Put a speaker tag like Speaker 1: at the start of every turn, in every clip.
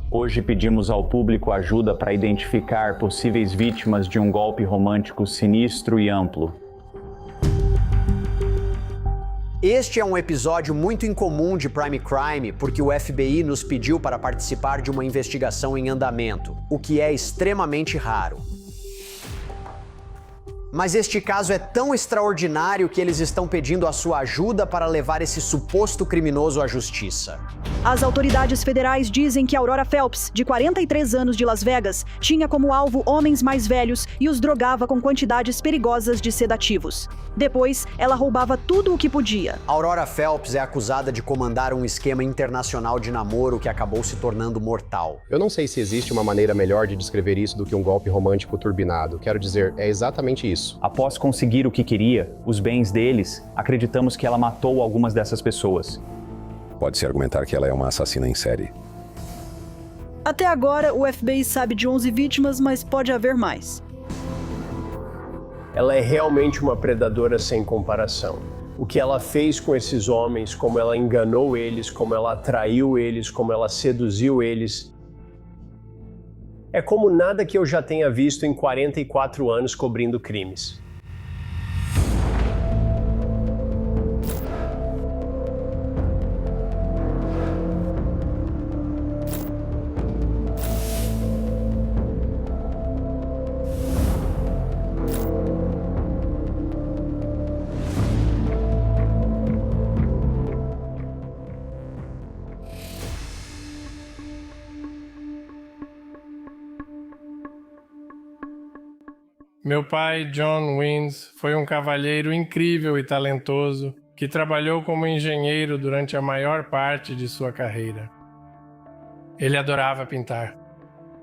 Speaker 1: Hoje pedimos ao público ajuda para identificar possíveis vítimas de um golpe romântico sinistro e amplo.
Speaker 2: Este é um episódio muito incomum de Prime Crime porque o FBI nos pediu para participar de uma investigação em andamento, o que é extremamente raro. Mas este caso é tão extraordinário que eles estão pedindo a sua ajuda para levar esse suposto criminoso à justiça.
Speaker 3: As autoridades federais dizem que Aurora Phelps, de 43 anos de Las Vegas, tinha como alvo homens mais velhos e os drogava com quantidades perigosas de sedativos. Depois, ela roubava tudo o que podia.
Speaker 2: Aurora Phelps é acusada de comandar um esquema internacional de namoro que acabou se tornando mortal.
Speaker 4: Eu não sei se existe uma maneira melhor de descrever isso do que um golpe romântico turbinado. Quero dizer, é exatamente isso.
Speaker 1: Após conseguir o que queria, os bens deles, acreditamos que ela matou algumas dessas pessoas.
Speaker 5: Pode-se argumentar que ela é uma assassina em série.
Speaker 3: Até agora, o FBI sabe de 11 vítimas, mas pode haver mais.
Speaker 6: Ela é realmente uma predadora sem comparação. O que ela fez com esses homens, como ela enganou eles, como ela atraiu eles, como ela seduziu eles, é como nada que eu já tenha visto em 44 anos cobrindo crimes.
Speaker 7: Meu pai, John Wins, foi um cavalheiro incrível e talentoso que trabalhou como engenheiro durante a maior parte de sua carreira. Ele adorava pintar.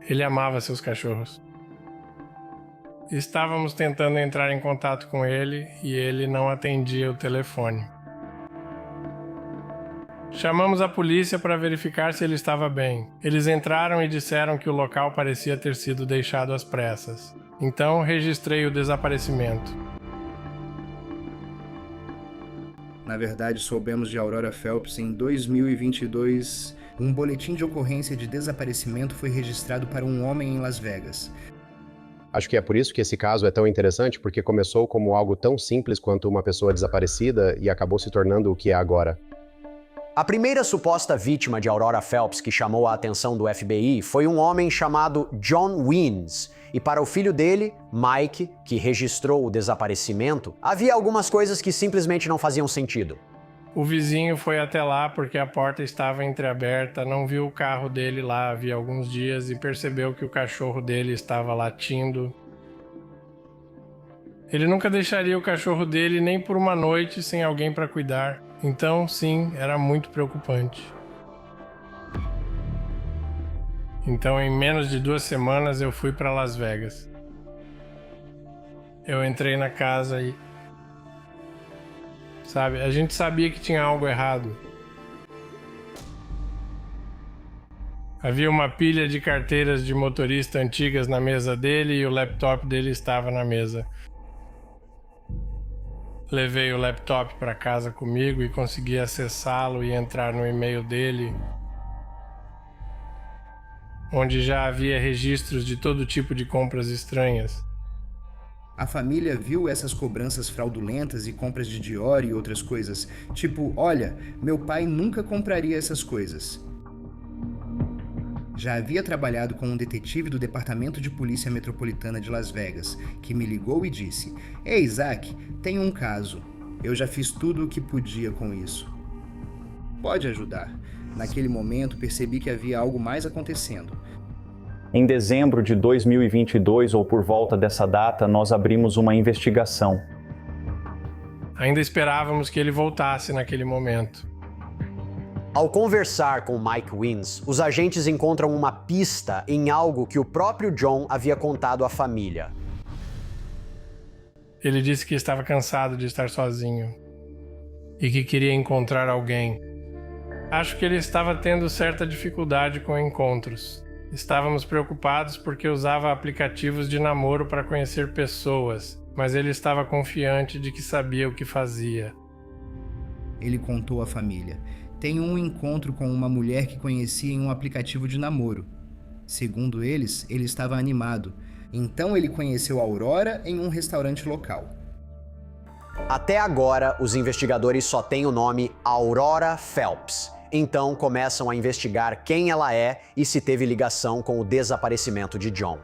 Speaker 7: Ele amava seus cachorros. Estávamos tentando entrar em contato com ele e ele não atendia o telefone. Chamamos a polícia para verificar se ele estava bem. Eles entraram e disseram que o local parecia ter sido deixado às pressas. Então, registrei o desaparecimento.
Speaker 8: Na verdade, soubemos de Aurora Phelps em 2022. Um boletim de ocorrência de desaparecimento foi registrado para um homem em Las Vegas.
Speaker 4: Acho que é por isso que esse caso é tão interessante, porque começou como algo tão simples quanto uma pessoa desaparecida e acabou se tornando o que é agora.
Speaker 2: A primeira suposta vítima de Aurora Phelps que chamou a atenção do FBI foi um homem chamado John Wins. E para o filho dele, Mike, que registrou o desaparecimento, havia algumas coisas que simplesmente não faziam sentido.
Speaker 7: O vizinho foi até lá porque a porta estava entreaberta, não viu o carro dele lá havia alguns dias e percebeu que o cachorro dele estava latindo. Ele nunca deixaria o cachorro dele nem por uma noite sem alguém para cuidar. Então, sim, era muito preocupante. Então, em menos de 2 semanas, eu fui para Las Vegas. Eu entrei na casa e... Sabe, a gente sabia que tinha algo errado. Havia uma pilha de carteiras de motorista antigas na mesa dele e o laptop dele estava na mesa. Levei o laptop para casa comigo e consegui acessá-lo e entrar no e-mail dele, onde já havia registros de todo tipo de compras estranhas.
Speaker 8: A família viu essas cobranças fraudulentas e compras de Dior e outras coisas. Tipo, olha, meu pai nunca compraria essas coisas. Já havia trabalhado com um detetive do Departamento de Polícia Metropolitana de Las Vegas, que me ligou e disse: "Ei, Isaac, tenho um caso. Eu já fiz tudo o que podia com isso. Pode ajudar." Naquele momento, percebi que havia algo mais acontecendo.
Speaker 1: Em dezembro de 2022, ou por volta dessa data, nós abrimos uma investigação.
Speaker 7: Ainda esperávamos que ele voltasse naquele momento.
Speaker 2: Ao conversar com Mike Wins, os agentes encontram uma pista em algo que o próprio John havia contado à família.
Speaker 7: Ele disse que estava cansado de estar sozinho e que queria encontrar alguém. Acho que ele estava tendo certa dificuldade com encontros. Estávamos preocupados porque usava aplicativos de namoro para conhecer pessoas, mas ele estava confiante de que sabia o que fazia.
Speaker 8: Ele contou à família: tem um encontro com uma mulher que conhecia em um aplicativo de namoro. Segundo eles, ele estava animado. Então ele conheceu Aurora em um restaurante local.
Speaker 2: Até agora, os investigadores só têm o nome Aurora Phelps. Então começam a investigar quem ela é e se teve ligação com o desaparecimento de John.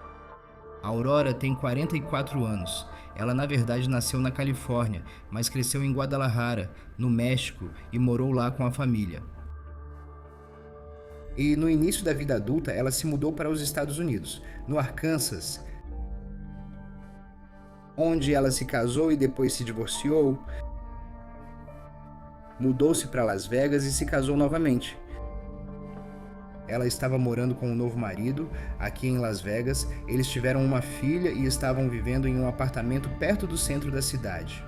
Speaker 8: Aurora tem 44 anos. Ela na verdade nasceu na Califórnia, mas cresceu em Guadalajara, no México, e morou lá com a família. E no início da vida adulta, ela se mudou para os Estados Unidos, no Arkansas, onde ela se casou e depois se divorciou, mudou-se para Las Vegas e se casou novamente. Ela estava morando com um novo marido aqui em Las Vegas, eles tiveram uma filha e estavam vivendo em um apartamento perto do centro da cidade.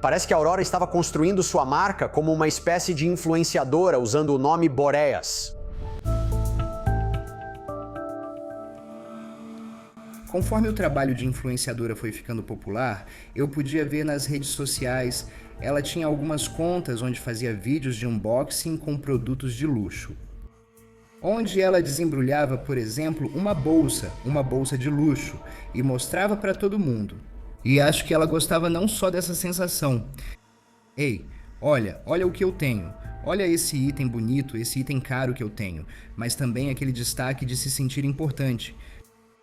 Speaker 2: Parece que a Aurora estava construindo sua marca como uma espécie de influenciadora usando o nome Boreas.
Speaker 8: Conforme o trabalho de influenciadora foi ficando popular, eu podia ver nas redes sociais, ela tinha algumas contas onde fazia vídeos de unboxing com produtos de luxo. Onde ela desembrulhava, por exemplo, uma bolsa de luxo, e mostrava para todo mundo. E acho que ela gostava não só dessa sensação. Ei, olha o que eu tenho. Olha esse item bonito, esse item caro que eu tenho. Mas também aquele destaque de se sentir importante.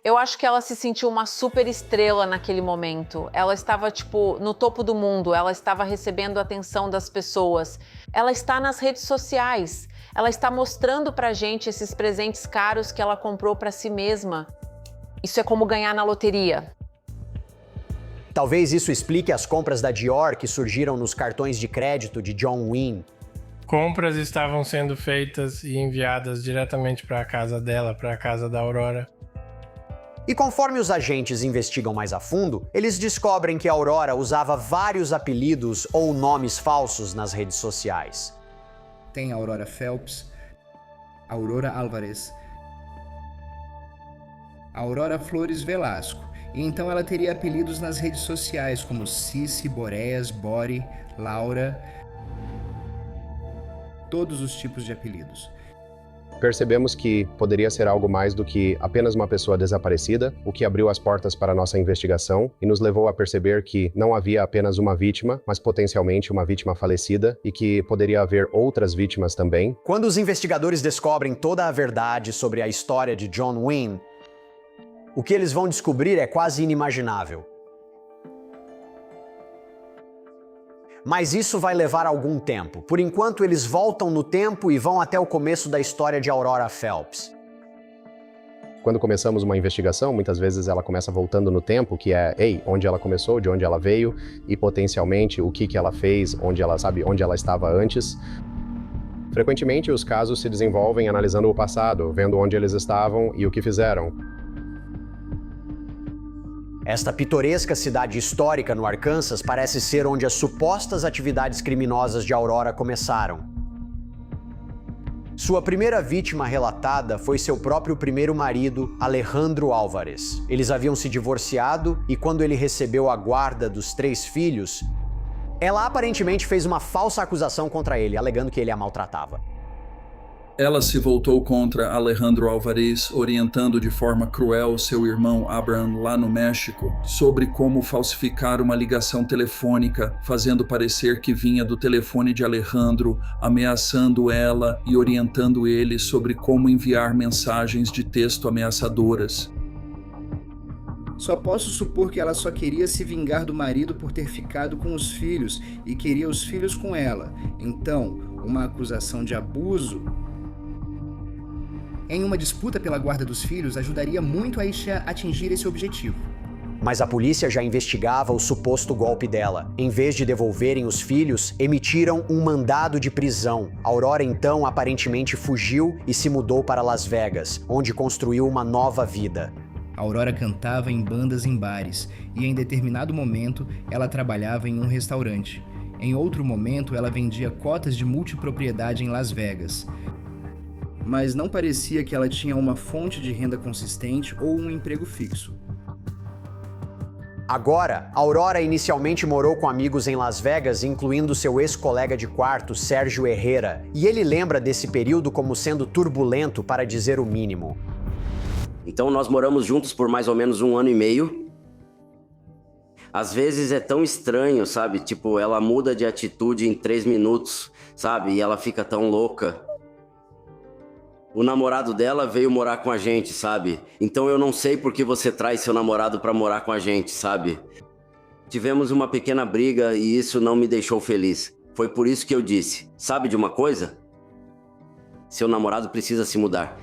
Speaker 9: Eu acho que ela se sentiu uma super estrela naquele momento. Ela estava, no topo do mundo. Ela estava recebendo a atenção das pessoas. Ela está nas redes sociais. Ela está mostrando pra gente esses presentes caros que ela comprou para si mesma. Isso é como ganhar na loteria.
Speaker 2: Talvez isso explique as compras da Dior que surgiram nos cartões de crédito de John Wynn.
Speaker 7: Compras estavam sendo feitas e enviadas diretamente para a casa dela, para a casa da Aurora.
Speaker 2: E conforme os agentes investigam mais a fundo, eles descobrem que a Aurora usava vários apelidos ou nomes falsos nas redes sociais.
Speaker 8: Tem a Aurora Phelps, Aurora Álvarez, Aurora Flores Velasco. E então ela teria apelidos nas redes sociais como Cici, Boreas, Bori, Laura, todos os tipos de apelidos.
Speaker 4: Percebemos que poderia ser algo mais do que apenas uma pessoa desaparecida, o que abriu as portas para a nossa investigação e nos levou a perceber que não havia apenas uma vítima, mas potencialmente uma vítima falecida e que poderia haver outras vítimas também.
Speaker 2: Quando os investigadores descobrem toda a verdade sobre a história de John Wynn, o que eles vão descobrir é quase inimaginável. Mas isso vai levar algum tempo. Por enquanto, eles voltam no tempo e vão até o começo da história de Aurora Phelps.
Speaker 4: Quando começamos uma investigação, muitas vezes ela começa voltando no tempo, que é, onde ela começou, de onde ela veio e potencialmente o que ela fez, onde ela estava antes. Frequentemente, os casos se desenvolvem analisando o passado, vendo onde eles estavam e o que fizeram.
Speaker 2: Esta pitoresca cidade histórica no Arkansas parece ser onde as supostas atividades criminosas de Aurora começaram. Sua primeira vítima relatada foi seu próprio primeiro marido, Alejandro Álvarez. Eles haviam se divorciado e quando ele recebeu a guarda dos 3 filhos, ela aparentemente fez uma falsa acusação contra ele, alegando que ele a maltratava.
Speaker 10: Ela se voltou contra Alejandro Álvarez, orientando de forma cruel seu irmão Abraham lá no México sobre como falsificar uma ligação telefônica, fazendo parecer que vinha do telefone de Alejandro, ameaçando ela e orientando ele sobre como enviar mensagens de texto ameaçadoras.
Speaker 8: Só posso supor que ela só queria se vingar do marido por ter ficado com os filhos e queria os filhos com ela. Então, uma acusação de abuso em uma disputa pela guarda dos filhos ajudaria muito a atingir esse objetivo.
Speaker 2: Mas a polícia já investigava o suposto golpe dela. Em vez de devolverem os filhos, emitiram um mandado de prisão. Aurora então aparentemente fugiu e se mudou para Las Vegas, onde construiu uma nova vida.
Speaker 8: Aurora cantava em bandas em bares e em determinado momento ela trabalhava em um restaurante. Em outro momento ela vendia cotas de multipropriedade em Las Vegas. Mas não parecia que ela tinha uma fonte de renda consistente ou um emprego fixo.
Speaker 2: Agora, Aurora inicialmente morou com amigos em Las Vegas, incluindo seu ex-colega de quarto, Sérgio Herrera, e ele lembra desse período como sendo turbulento, para dizer o mínimo.
Speaker 11: Então nós moramos juntos por mais ou menos 1 ano e meio. Às vezes é tão estranho, sabe? Tipo, ela muda de atitude em 3 minutos, sabe? E ela fica tão louca. O namorado dela veio morar com a gente, sabe? Então eu não sei por que você traz seu namorado pra morar com a gente, sabe? Tivemos uma pequena briga e isso não me deixou feliz. Foi por isso que eu disse, sabe de uma coisa? Seu namorado precisa se mudar.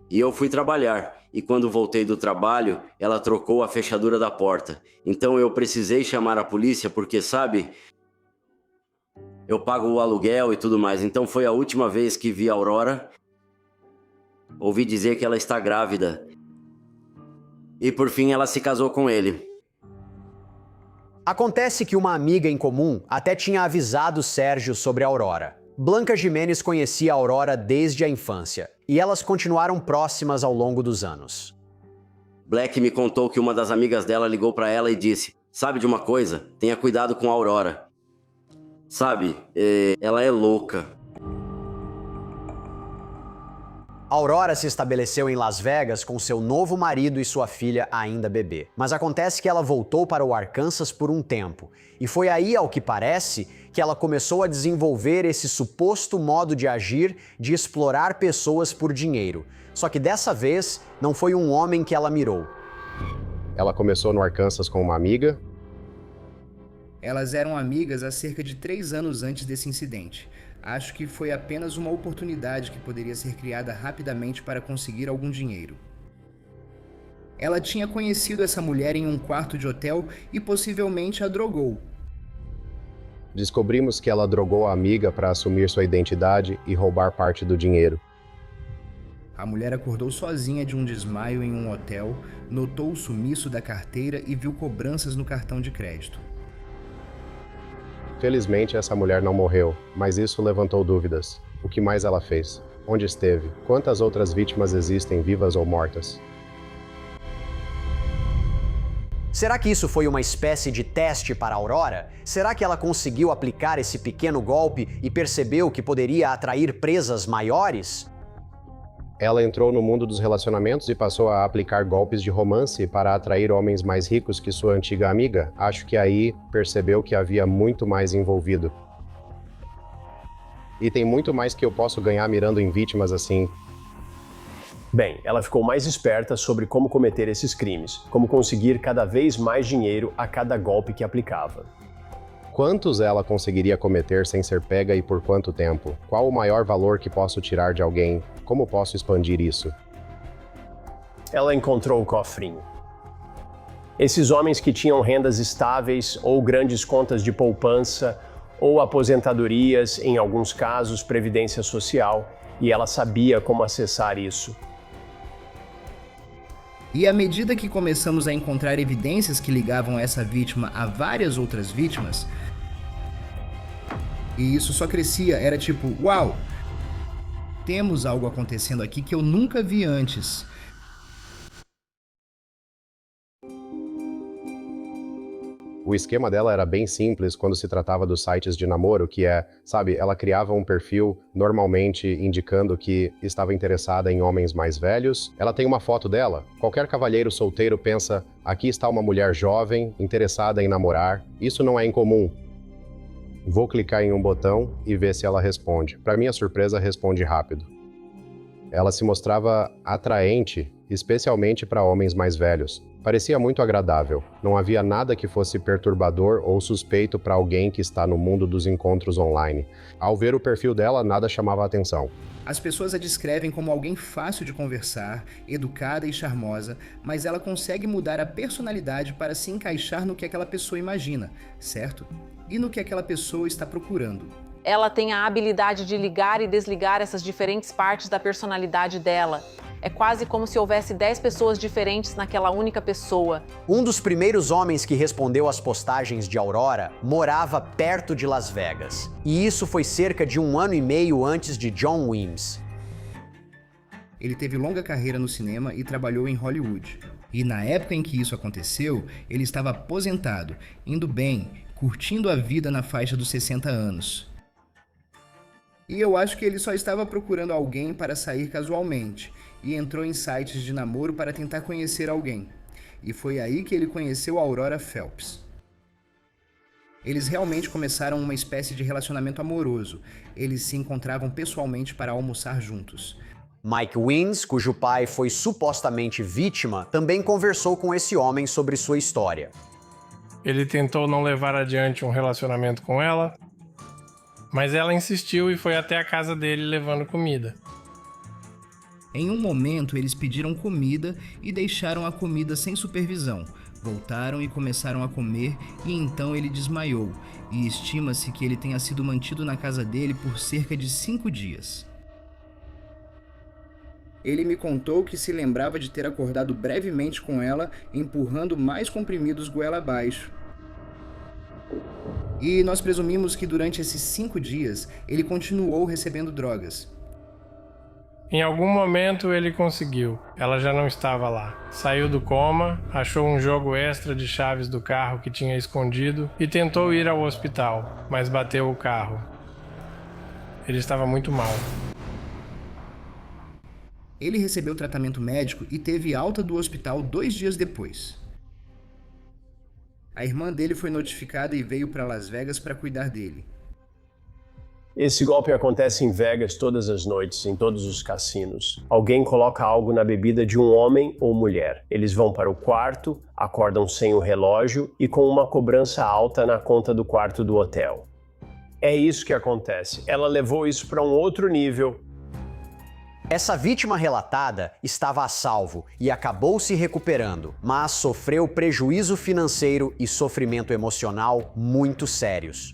Speaker 11: E eu fui trabalhar. E quando voltei do trabalho, ela trocou a fechadura da porta. Então eu precisei chamar a polícia porque, sabe... Eu pago o aluguel e tudo mais. Então foi a última vez que vi a Aurora. Ouvi dizer que ela está grávida. E por fim ela se casou com ele.
Speaker 2: Acontece que uma amiga em comum até tinha avisado Sérgio sobre a Aurora. Blanca Jimenez conhecia a Aurora desde a infância, e elas continuaram próximas ao longo dos anos.
Speaker 11: Black me contou que uma das amigas dela ligou para ela e disse: sabe de uma coisa? Tenha cuidado com a Aurora. Sabe, ela é louca.
Speaker 2: Aurora se estabeleceu em Las Vegas com seu novo marido e sua filha ainda bebê. Mas acontece que ela voltou para o Arkansas por um tempo. E foi aí, ao que parece, que ela começou a desenvolver esse suposto modo de agir de explorar pessoas por dinheiro. Só que dessa vez, não foi um homem que ela mirou.
Speaker 4: Ela começou no Arkansas com uma amiga.
Speaker 8: Elas eram amigas há cerca de 3 anos antes desse incidente. Acho que foi apenas uma oportunidade que poderia ser criada rapidamente para conseguir algum dinheiro. Ela tinha conhecido essa mulher em um quarto de hotel e possivelmente a drogou.
Speaker 4: Descobrimos que ela drogou a amiga para assumir sua identidade e roubar parte do dinheiro.
Speaker 8: A mulher acordou sozinha de um desmaio em um hotel, notou o sumiço da carteira e viu cobranças no cartão de crédito.
Speaker 4: Felizmente, essa mulher não morreu, mas isso levantou dúvidas. O que mais ela fez? Onde esteve? Quantas outras vítimas existem, vivas ou mortas?
Speaker 2: Será que isso foi uma espécie de teste para a Aurora? Será que ela conseguiu aplicar esse pequeno golpe e percebeu que poderia atrair presas maiores?
Speaker 4: Ela entrou no mundo dos relacionamentos e passou a aplicar golpes de romance para atrair homens mais ricos que sua antiga amiga. Acho que aí percebeu que havia muito mais envolvido. E tem muito mais que eu posso ganhar mirando em vítimas assim.
Speaker 6: Bem, ela ficou mais esperta sobre como cometer esses crimes, como conseguir cada vez mais dinheiro a cada golpe que aplicava.
Speaker 4: Quantos ela conseguiria cometer sem ser pega e por quanto tempo? Qual o maior valor que posso tirar de alguém? Como posso expandir isso?
Speaker 6: Ela encontrou o cofrinho. Esses homens que tinham rendas estáveis ou grandes contas de poupança ou aposentadorias, em alguns casos previdência social, e ela sabia como acessar isso.
Speaker 8: E à medida que começamos a encontrar evidências que ligavam essa vítima a várias outras vítimas, e isso só crescia, era tipo, uau! Temos algo acontecendo aqui que eu nunca vi antes.
Speaker 4: O esquema dela era bem simples quando se tratava dos sites de namoro, que é, sabe, ela criava um perfil normalmente indicando que estava interessada em homens mais velhos. Ela tem uma foto dela. Qualquer cavalheiro solteiro pensa, aqui está uma mulher jovem, interessada em namorar. Isso não é incomum. Vou clicar em um botão e ver se ela responde. Para minha surpresa, responde rápido. Ela se mostrava atraente, especialmente para homens mais velhos. Parecia muito agradável. Não havia nada que fosse perturbador ou suspeito para alguém que está no mundo dos encontros online. Ao ver o perfil dela, nada chamava a atenção.
Speaker 8: As pessoas a descrevem como alguém fácil de conversar, educada e charmosa, mas ela consegue mudar a personalidade para se encaixar no que aquela pessoa imagina, certo? E no que aquela pessoa está procurando.
Speaker 9: Ela tem a habilidade de ligar e desligar essas diferentes partes da personalidade dela. É quase como se houvesse 10 pessoas diferentes naquela única pessoa.
Speaker 2: Um dos primeiros homens que respondeu às postagens de Aurora morava perto de Las Vegas. E isso foi cerca de 1 ano e meio antes de John Weems.
Speaker 8: Ele teve longa carreira no cinema e trabalhou em Hollywood. E na época em que isso aconteceu, ele estava aposentado, indo bem, curtindo a vida na faixa dos 60 anos. E eu acho que ele só estava procurando alguém para sair casualmente e entrou em sites de namoro para tentar conhecer alguém. E foi aí que ele conheceu a Aurora Phelps. Eles realmente começaram uma espécie de relacionamento amoroso. Eles se encontravam pessoalmente para almoçar juntos.
Speaker 2: Mike Wins, cujo pai foi supostamente vítima, também conversou com esse homem sobre sua história.
Speaker 7: Ele tentou não levar adiante um relacionamento com ela, mas ela insistiu e foi até a casa dele levando comida.
Speaker 8: Em um momento, eles pediram comida e deixaram a comida sem supervisão. Voltaram e começaram a comer e então ele desmaiou, e estima-se que ele tenha sido mantido na casa dele por cerca de 5 dias. Ele me contou que se lembrava de ter acordado brevemente com ela, empurrando mais comprimidos goela abaixo. E nós presumimos que durante esses 5 dias, ele continuou recebendo drogas.
Speaker 7: Em algum momento ele conseguiu. Ela já não estava lá. Saiu do coma, achou um jogo extra de chaves do carro que tinha escondido e tentou ir ao hospital, mas bateu o carro. Ele estava muito mal.
Speaker 8: Ele recebeu tratamento médico e teve alta do hospital 2 dias depois. A irmã dele foi notificada e veio para Las Vegas para cuidar dele.
Speaker 6: Esse golpe acontece em Vegas todas as noites, em todos os cassinos. Alguém coloca algo na bebida de um homem ou mulher. Eles vão para o quarto, acordam sem o relógio e com uma cobrança alta na conta do quarto do hotel. É isso que acontece. Ela levou isso para um outro nível.
Speaker 2: Essa vítima relatada estava a salvo e acabou se recuperando, mas sofreu prejuízo financeiro e sofrimento emocional muito sérios.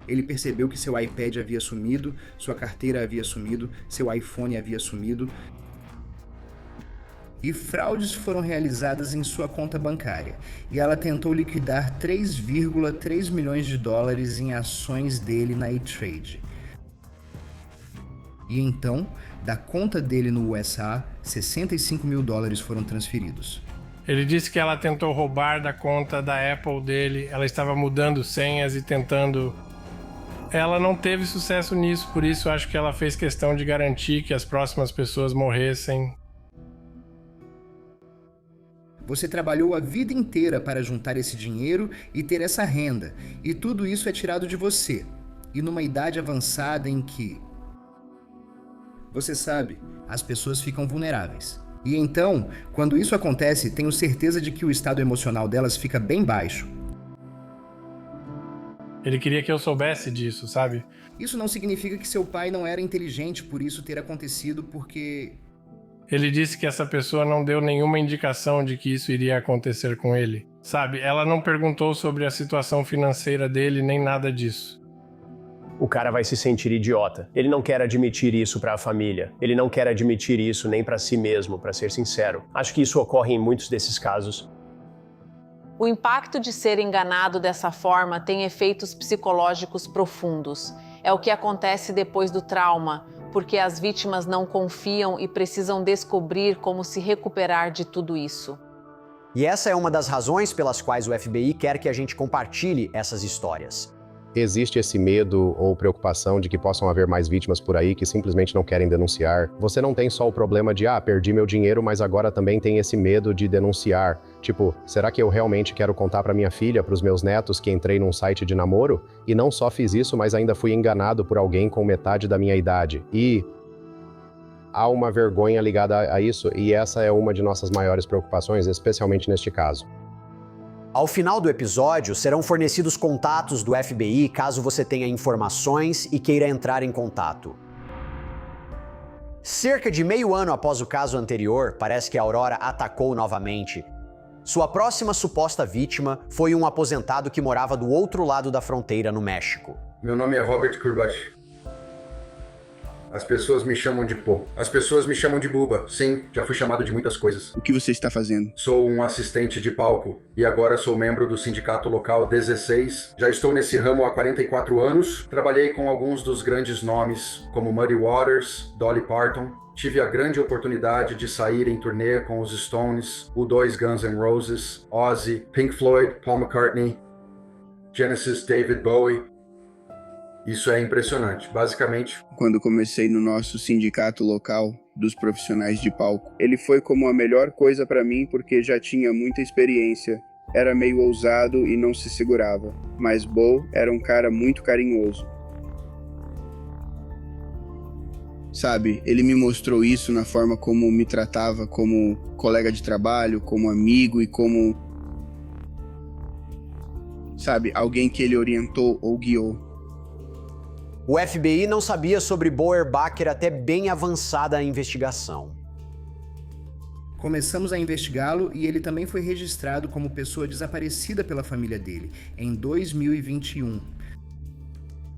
Speaker 8: Ele percebeu que seu iPad havia sumido, sua carteira havia sumido, seu iPhone havia sumido. E fraudes foram realizadas em sua conta bancária. E ela tentou liquidar 3,3 milhões de dólares em ações dele na E-Trade. E então, da conta dele no USA, 65 mil dólares foram transferidos.
Speaker 7: Ele disse que ela tentou roubar da conta da Apple dele, ela estava mudando senhas e tentando... Ela não teve sucesso nisso, por isso acho que ela fez questão de garantir que as próximas pessoas morressem.
Speaker 8: Você trabalhou a vida inteira para juntar esse dinheiro e ter essa renda, e tudo isso é tirado de você. E numa idade avançada em que... Você sabe, as pessoas ficam vulneráveis. E então, quando isso acontece, tenho certeza de que o estado emocional delas fica bem baixo.
Speaker 7: Ele queria que eu soubesse disso, sabe?
Speaker 8: Isso não significa que seu pai não era inteligente por isso ter acontecido, porque...
Speaker 7: Ele disse que essa pessoa não deu nenhuma indicação de que isso iria acontecer com ele. Sabe, ela não perguntou sobre a situação financeira dele nem nada disso.
Speaker 6: O cara vai se sentir idiota. Ele não quer admitir isso para a família. Ele não quer admitir isso nem para si mesmo, para ser sincero. Acho que isso ocorre em muitos desses casos.
Speaker 9: O impacto de ser enganado dessa forma tem efeitos psicológicos profundos. É o que acontece depois do trauma, porque as vítimas não confiam e precisam descobrir como se recuperar de tudo isso.
Speaker 2: E essa é uma das razões pelas quais o FBI quer que a gente compartilhe essas histórias.
Speaker 4: Existe esse medo ou preocupação de que possam haver mais vítimas por aí que simplesmente não querem denunciar. Você não tem só o problema de, perdi meu dinheiro, mas agora também tem esse medo de denunciar. Tipo, será que eu realmente quero contar para minha filha, para os meus netos, que entrei num site de namoro? E não só fiz isso, mas ainda fui enganado por alguém com metade da minha idade. E há uma vergonha ligada a isso, e essa é uma de nossas maiores preocupações, especialmente neste caso.
Speaker 2: Ao final do episódio, serão fornecidos contatos do FBI caso você tenha informações e queira entrar em contato. Cerca de meio ano após o caso anterior, parece que a Aurora atacou novamente. Sua próxima suposta vítima foi um aposentado que morava do outro lado da fronteira, no México.
Speaker 12: Meu nome é Robert Kurbach. As pessoas me chamam de Pô. As pessoas me chamam de Buba. Sim, já fui chamado de muitas coisas.
Speaker 13: O que você está fazendo?
Speaker 12: Sou um assistente de palco e agora sou membro do sindicato local 16. Já estou nesse ramo há 44 anos. Trabalhei com alguns dos grandes nomes, como Muddy Waters, Dolly Parton. Tive a grande oportunidade de sair em turnê com os Stones, U2 Guns N' Roses, Ozzy, Pink Floyd, Paul McCartney, Genesis, David Bowie. Isso é impressionante. Basicamente,
Speaker 13: quando comecei no nosso sindicato local dos profissionais de palco, ele foi como a melhor coisa para mim porque já tinha muita experiência. Era meio ousado e não se segurava, mas Bo era um cara muito carinhoso. Sabe, ele me mostrou isso na forma como me tratava como colega de trabalho, como amigo e como, sabe, alguém que ele orientou ou guiou.
Speaker 2: O FBI não sabia sobre Bo Ehrbacher até bem avançada a investigação.
Speaker 8: Começamos a investigá-lo e ele também foi registrado como pessoa desaparecida pela família dele, em 2021.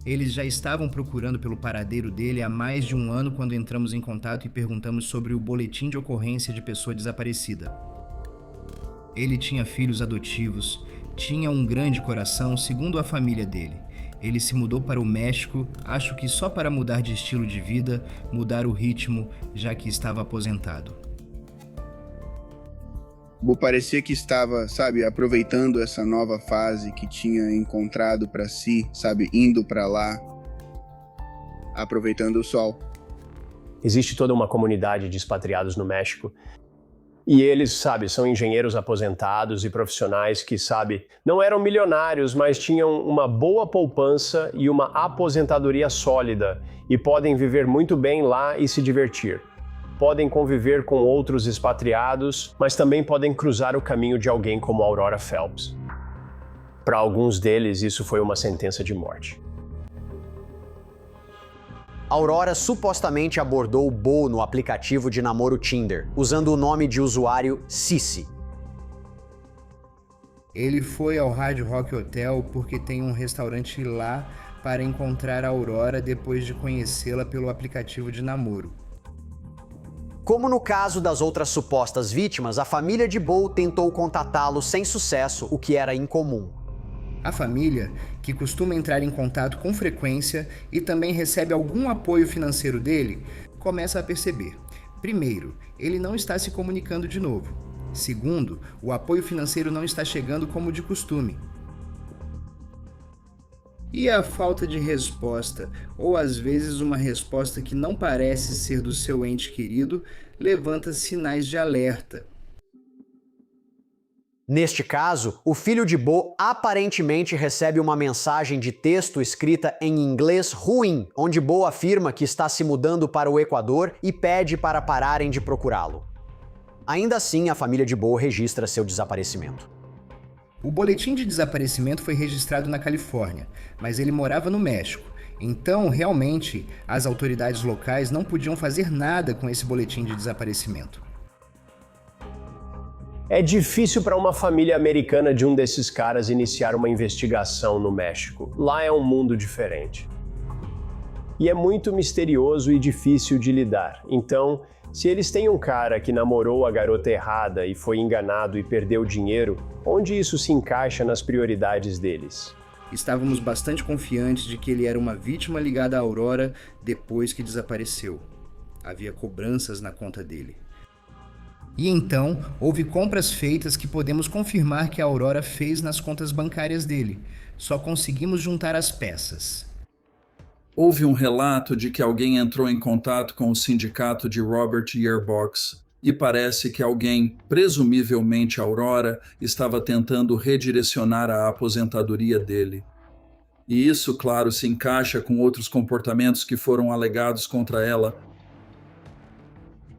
Speaker 8: Eles já estavam procurando pelo paradeiro dele há mais de um ano quando entramos em contato e perguntamos sobre o boletim de ocorrência de pessoa desaparecida. Ele tinha filhos adotivos, tinha um grande coração, segundo a família dele. Ele se mudou para o México, acho que só para mudar de estilo de vida, mudar o ritmo, já que estava aposentado.
Speaker 13: Bo parecia que estava, sabe, aproveitando essa nova fase que tinha encontrado para si, sabe, indo para lá, aproveitando o sol.
Speaker 6: Existe toda uma comunidade de expatriados no México. E eles, sabe, são engenheiros aposentados e profissionais que, sabe, não eram milionários, mas tinham uma boa poupança e uma aposentadoria sólida e podem viver muito bem lá e se divertir. Podem conviver com outros expatriados, mas também podem cruzar o caminho de alguém como Aurora Phelps. Para alguns deles, isso foi uma sentença de morte.
Speaker 2: Aurora supostamente abordou Bo no aplicativo de namoro Tinder, usando o nome de usuário Cici.
Speaker 8: Ele foi ao Hard Rock Hotel porque tem um restaurante lá para encontrar a Aurora depois de conhecê-la pelo aplicativo de namoro.
Speaker 2: Como no caso das outras supostas vítimas, a família de Bo tentou contatá-lo sem sucesso, o que era incomum.
Speaker 8: A família, que costuma entrar em contato com frequência e também recebe algum apoio financeiro dele, começa a perceber. Primeiro, ele não está se comunicando de novo. Segundo, o apoio financeiro não está chegando como de costume. E a falta de resposta, ou às vezes uma resposta que não parece ser do seu ente querido, levanta sinais de alerta.
Speaker 2: Neste caso, o filho de Bo aparentemente recebe uma mensagem de texto escrita em inglês ruim, onde Bo afirma que está se mudando para o Equador e pede para pararem de procurá-lo. Ainda assim, a família de Bo registra seu desaparecimento.
Speaker 8: O boletim de desaparecimento foi registrado na Califórnia, mas ele morava no México. Então, realmente, as autoridades locais não podiam fazer nada com esse boletim de desaparecimento.
Speaker 6: É difícil para uma família americana de um desses caras iniciar uma investigação no México. Lá é um mundo diferente. E é muito misterioso e difícil de lidar. Então, se eles têm um cara que namorou a garota errada e foi enganado e perdeu dinheiro, onde isso se encaixa nas prioridades deles?
Speaker 8: Estávamos bastante confiantes de que ele era uma vítima ligada à Aurora depois que desapareceu. Havia cobranças na conta dele. E então, houve compras feitas que podemos confirmar que a Aurora fez nas contas bancárias dele. Só conseguimos juntar as peças.
Speaker 10: Houve um relato de que alguém entrou em contato com o sindicato de Robert Yearbox e parece que alguém, presumivelmente Aurora, estava tentando redirecionar a aposentadoria dele. E isso, claro, se encaixa com outros comportamentos que foram alegados contra ela.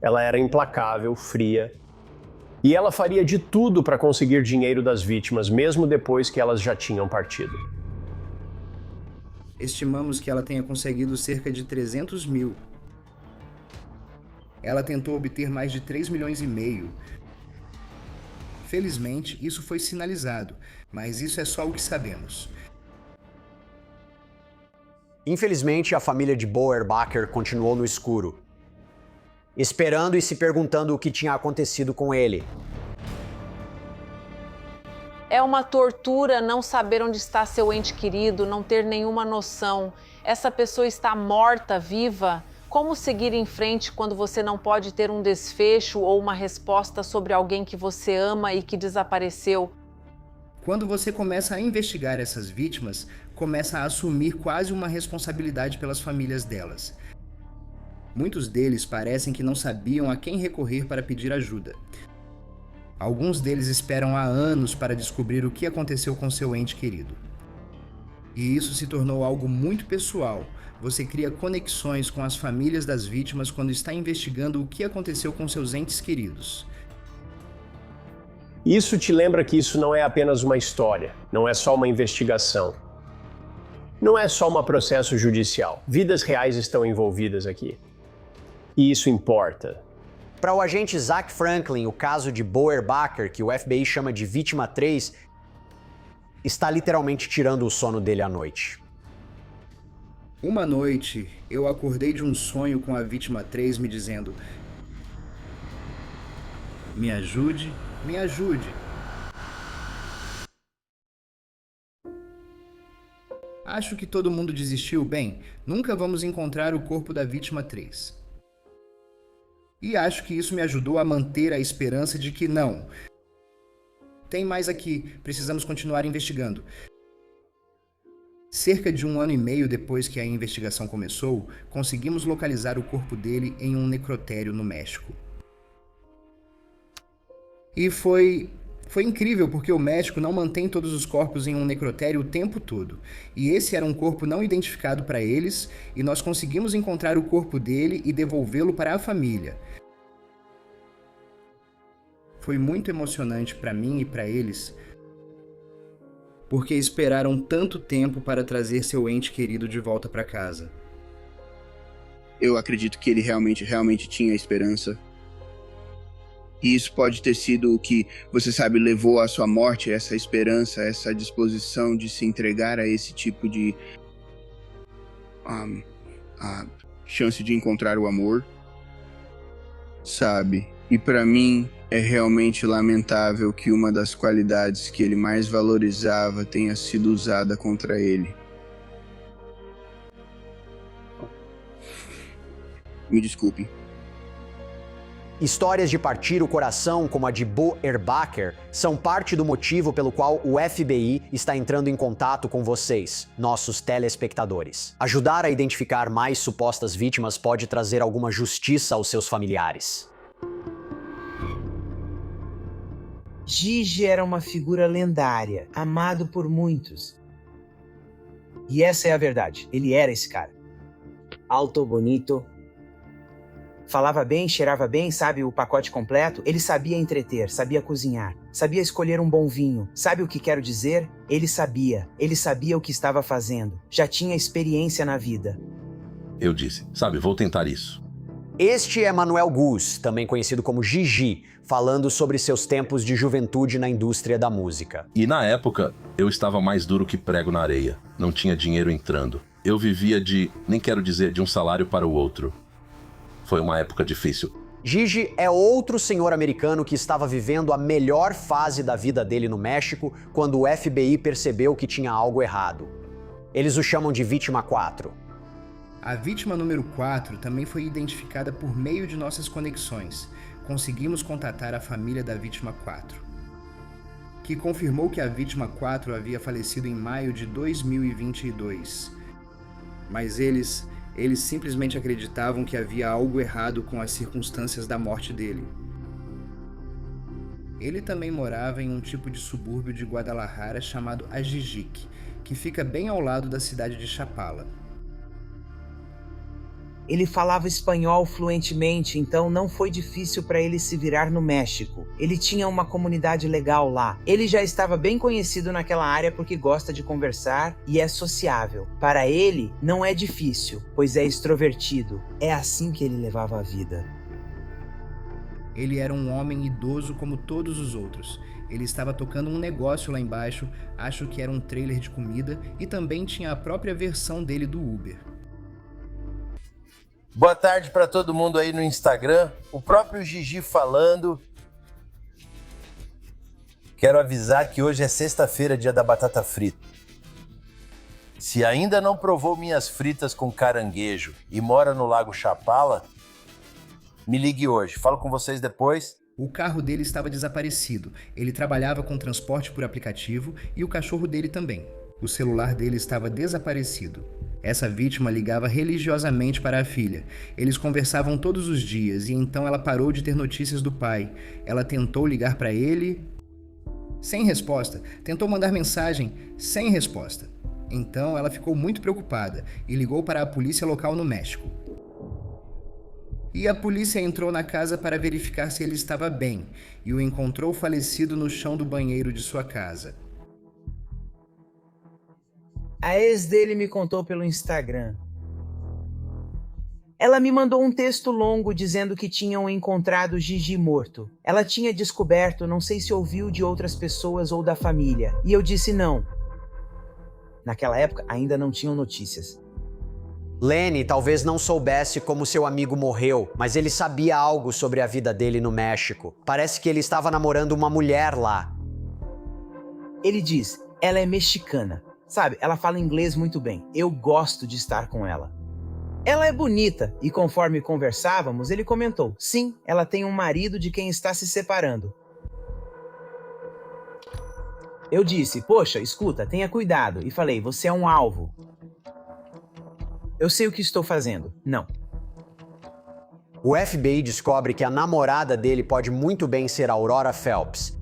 Speaker 6: Ela era implacável, fria, e ela faria de tudo para conseguir dinheiro das vítimas, mesmo depois que elas já tinham partido.
Speaker 8: Estimamos que ela tenha conseguido cerca de 300 mil. Ela tentou obter mais de 3,5 milhões. Felizmente, isso foi sinalizado, mas isso é só o que sabemos.
Speaker 2: Infelizmente, a família de Bo Erbacher continuou no escuro, esperando e se perguntando o que tinha acontecido com ele.
Speaker 9: É uma tortura não saber onde está seu ente querido, não ter nenhuma noção. Essa pessoa está morta, viva. Como seguir em frente quando você não pode ter um desfecho ou uma resposta sobre alguém que você ama e que desapareceu?
Speaker 8: Quando você começa a investigar essas vítimas, começa a assumir quase uma responsabilidade pelas famílias delas. Muitos deles parecem que não sabiam a quem recorrer para pedir ajuda. Alguns deles esperam há anos para descobrir o que aconteceu com seu ente querido. E isso se tornou algo muito pessoal. Você cria conexões com as famílias das vítimas quando está investigando o que aconteceu com seus entes queridos.
Speaker 6: Isso te lembra que isso não é apenas uma história, não é só uma investigação. Não é só um processo judicial. Vidas reais estão envolvidas aqui. E isso importa.
Speaker 2: Para o agente Zach Franklin, o caso de Bo Erbacher, que o FBI chama de Vítima 3, está literalmente tirando o sono dele à noite.
Speaker 8: Uma noite, eu acordei de um sonho com a Vítima 3 me dizendo: "Me ajude, me ajude." Acho que todo mundo desistiu. Bem, nunca vamos encontrar o corpo da Vítima 3. E acho que isso me ajudou a manter a esperança de que não. Tem mais aqui, precisamos continuar investigando. Cerca de 1 ano e meio depois que a investigação começou, conseguimos localizar o corpo dele em um necrotério no México. E foi incrível porque o México não mantém todos os corpos em um necrotério o tempo todo. E esse era um corpo não identificado para eles, e nós conseguimos encontrar o corpo dele e devolvê-lo para a família. Foi muito emocionante para mim e para eles, porque esperaram tanto tempo para trazer seu ente querido de volta para casa.
Speaker 13: Eu acredito que ele realmente tinha esperança. E isso pode ter sido o que, você sabe, levou à sua morte, essa esperança, essa disposição de se entregar a esse tipo de a chance de encontrar o amor, sabe? E para mim é realmente lamentável que uma das qualidades que ele mais valorizava tenha sido usada contra ele. Me desculpe.
Speaker 2: Histórias de partir o coração, como a de Bo Erbacher, são parte do motivo pelo qual o FBI está entrando em contato com vocês, nossos telespectadores. Ajudar a identificar mais supostas vítimas pode trazer alguma justiça aos seus familiares.
Speaker 14: Gigi era uma figura lendária, amado por muitos. E essa é a verdade, ele era esse cara. Alto, bonito. Falava bem, cheirava bem, sabe, o pacote completo. Ele sabia entreter, sabia cozinhar, sabia escolher um bom vinho. Sabe o que quero dizer? Ele sabia o que estava fazendo. Já tinha experiência na vida.
Speaker 15: Eu disse, sabe, vou tentar isso.
Speaker 2: Este é Manuel Gus, também conhecido como Gigi, falando sobre seus tempos de juventude na indústria da música.
Speaker 15: E na época, eu estava mais duro que prego na areia. Não tinha dinheiro entrando. Eu vivia nem quero dizer, de um salário para o outro. Foi uma época difícil.
Speaker 2: Gigi é outro senhor americano que estava vivendo a melhor fase da vida dele no México quando o FBI percebeu que tinha algo errado. Eles o chamam de Vítima 4.
Speaker 8: A vítima número 4 também foi identificada por meio de nossas conexões. Conseguimos contatar a família da Vítima 4, que confirmou que a Vítima 4 havia falecido em maio de 2022. Mas eles simplesmente acreditavam que havia algo errado com as circunstâncias da morte dele. Ele também morava em um tipo de subúrbio de Guadalajara chamado Ajijic, que fica bem ao lado da cidade de Chapala.
Speaker 14: Ele falava espanhol fluentemente, então não foi difícil para ele se virar no México. Ele tinha uma comunidade legal lá. Ele já estava bem conhecido naquela área porque gosta de conversar e é sociável. Para ele, não é difícil, pois é extrovertido. É assim que ele levava a vida.
Speaker 8: Ele era um homem idoso como todos os outros. Ele estava tocando um negócio lá embaixo, acho que era um trailer de comida, e também tinha a própria versão dele do Uber.
Speaker 16: Boa tarde para todo mundo aí no Instagram. O próprio Gigi falando. Quero avisar que hoje é sexta-feira, dia da batata frita. Se ainda não provou minhas fritas com caranguejo e mora no Lago Chapala, me ligue hoje. Falo com vocês depois.
Speaker 8: O carro dele estava desaparecido. Ele trabalhava com transporte por aplicativo e o cachorro dele também. O celular dele estava desaparecido. Essa vítima ligava religiosamente para a filha. Eles conversavam todos os dias e então ela parou de ter notícias do pai. Ela tentou ligar para ele, sem resposta. Tentou mandar mensagem, sem resposta. Então ela ficou muito preocupada e ligou para a polícia local no México. E a polícia entrou na casa para verificar se ele estava bem e o encontrou falecido no chão do banheiro de sua casa.
Speaker 14: A ex dele me contou pelo Instagram. Ela me mandou um texto longo dizendo que tinham encontrado Gigi morto. Ela tinha descoberto, não sei se ouviu de outras pessoas ou da família, e eu disse não. Naquela época ainda não tinham notícias.
Speaker 2: Lenny talvez não soubesse como seu amigo morreu, mas ele sabia algo sobre a vida dele no México. Parece que ele estava namorando uma mulher lá.
Speaker 14: Ele diz, ela é mexicana. Sabe, ela fala inglês muito bem. Eu gosto de estar com ela. Ela é bonita, e conforme conversávamos, ele comentou, sim, ela tem um marido de quem está se separando. Eu disse, poxa, escuta, tenha cuidado, e falei, você é um alvo. Eu sei o que estou fazendo. Não.
Speaker 2: O FBI descobre que a namorada dele pode muito bem ser Aurora Phelps.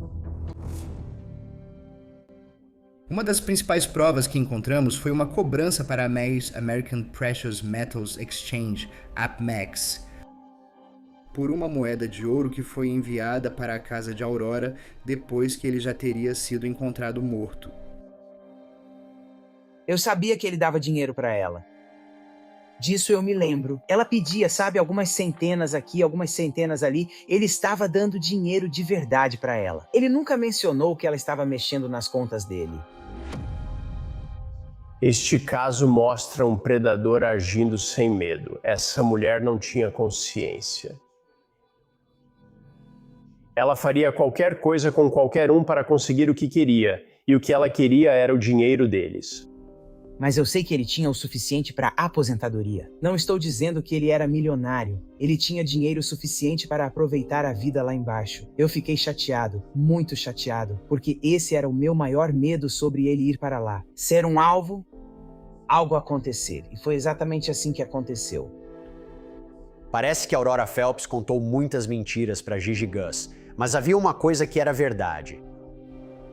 Speaker 8: Uma das principais provas que encontramos foi uma cobrança para a MEX, American Precious Metals Exchange, APMEX, por uma moeda de ouro que foi enviada para a casa de Aurora depois que ele já teria sido encontrado morto.
Speaker 14: Eu sabia que ele dava dinheiro para ela. Disso eu me lembro. Ela pedia, sabe, algumas centenas aqui, algumas centenas ali. Ele estava dando dinheiro de verdade para ela. Ele nunca mencionou que ela estava mexendo nas contas dele.
Speaker 6: Este caso mostra um predador agindo sem medo. Essa mulher não tinha consciência. Ela faria qualquer coisa com qualquer um para conseguir o que queria, e o que ela queria era o dinheiro deles.
Speaker 14: Mas eu sei que ele tinha o suficiente para aposentadoria. Não estou dizendo que ele era milionário. Ele tinha dinheiro suficiente para aproveitar a vida lá embaixo. Eu fiquei chateado, muito chateado, porque esse era o meu maior medo sobre ele ir para lá. Ser um alvo, algo acontecer. E foi exatamente assim que aconteceu.
Speaker 2: Parece que Aurora Phelps contou muitas mentiras para Gigi Gus, mas havia uma coisa que era verdade.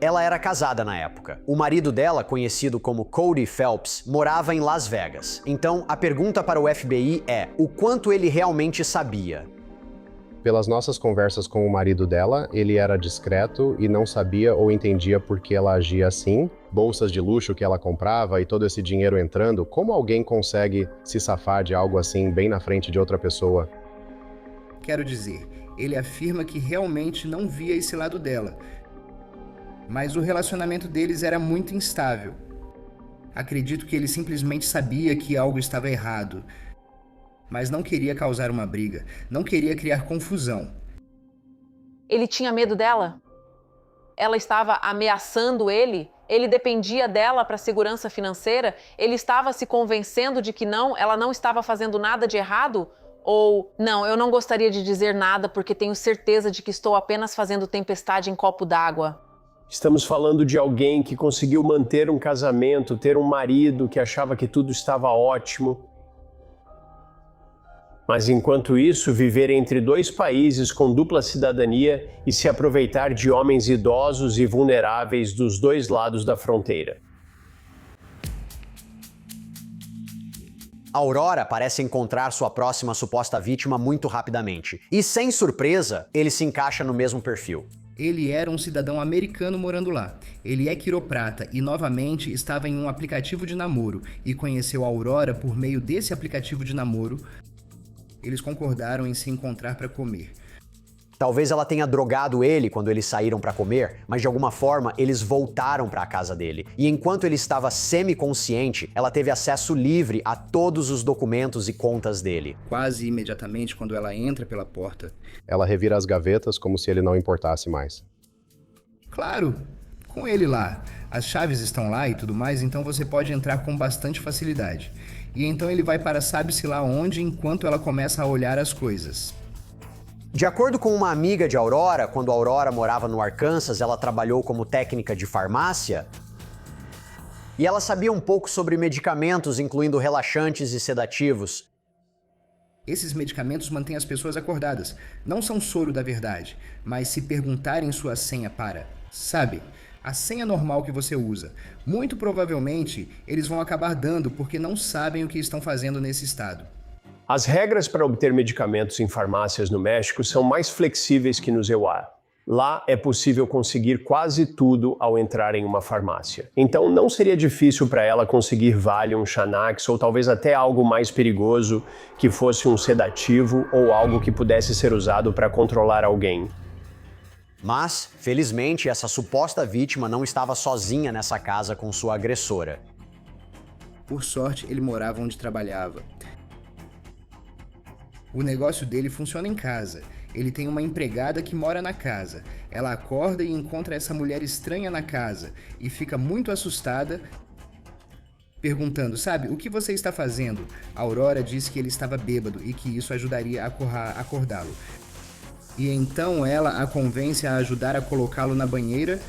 Speaker 2: Ela era casada na época. O marido dela, conhecido como Cody Phelps, morava em Las Vegas. Então, a pergunta para o FBI é: o quanto ele realmente sabia?
Speaker 4: Pelas nossas conversas com o marido dela, ele era discreto e não sabia ou entendia por que ela agia assim. Bolsas de luxo que ela comprava e todo esse dinheiro entrando, como alguém consegue se safar de algo assim bem na frente de outra pessoa?
Speaker 8: Quero dizer, ele afirma que realmente não via esse lado dela. Mas o relacionamento deles era muito instável. Acredito que ele simplesmente sabia que algo estava errado, mas não queria causar uma briga, não queria criar confusão.
Speaker 9: Ele tinha medo dela? Ela estava ameaçando ele? Ele dependia dela para a segurança financeira? Ele estava se convencendo de que não, ela não estava fazendo nada de errado? Ou, não, eu não gostaria de dizer nada porque tenho certeza de que estou apenas fazendo tempestade em copo d'água.
Speaker 6: Estamos falando de alguém que conseguiu manter um casamento, ter um marido que achava que tudo estava ótimo. Mas enquanto isso, viver entre dois países com dupla cidadania e se aproveitar de homens idosos e vulneráveis dos dois lados da fronteira.
Speaker 2: Aurora parece encontrar sua próxima suposta vítima muito rapidamente. E sem surpresa, ele se encaixa no mesmo perfil.
Speaker 8: Ele era um cidadão americano morando lá. Ele é quiroprata e, novamente, estava em um aplicativo de namoro e conheceu a Aurora por meio desse aplicativo de namoro. Eles concordaram em se encontrar para comer.
Speaker 2: Talvez ela tenha drogado ele quando eles saíram para comer, mas de alguma forma eles voltaram para a casa dele. E enquanto ele estava semi-consciente, ela teve acesso livre a todos os documentos e contas dele.
Speaker 8: Quase imediatamente, quando ela entra pela porta,
Speaker 4: ela revira as gavetas como se ele não importasse mais.
Speaker 8: Claro, com ele lá. As chaves estão lá e tudo mais, então você pode entrar com bastante facilidade. E então ele vai para sabe-se lá onde enquanto ela começa a olhar as coisas.
Speaker 2: De acordo com uma amiga de Aurora, quando Aurora morava no Arkansas, ela trabalhou como técnica de farmácia. E ela sabia um pouco sobre medicamentos, incluindo relaxantes e sedativos.
Speaker 8: Esses medicamentos mantêm as pessoas acordadas. Não são soro da verdade, mas se perguntarem sua senha para, sabe, a senha normal que você usa, muito provavelmente eles vão acabar dando porque não sabem o que estão fazendo nesse estado.
Speaker 6: As regras para obter medicamentos em farmácias no México são mais flexíveis que nos EUA. Lá é possível conseguir quase tudo ao entrar em uma farmácia. Então não seria difícil para ela conseguir Valium, Xanax ou talvez até algo mais perigoso, que fosse um sedativo ou algo que pudesse ser usado para controlar alguém.
Speaker 2: Mas, felizmente, essa suposta vítima não estava sozinha nessa casa com sua agressora.
Speaker 8: Por sorte, ele morava onde trabalhava. O negócio dele funciona em casa. Ele tem uma empregada que mora na casa. Ela acorda e encontra essa mulher estranha na casa e fica muito assustada, perguntando, sabe, o que você está fazendo? A Aurora disse que ele estava bêbado e que isso ajudaria a acordá-lo. E então ela a convence a ajudar a colocá-lo na banheira,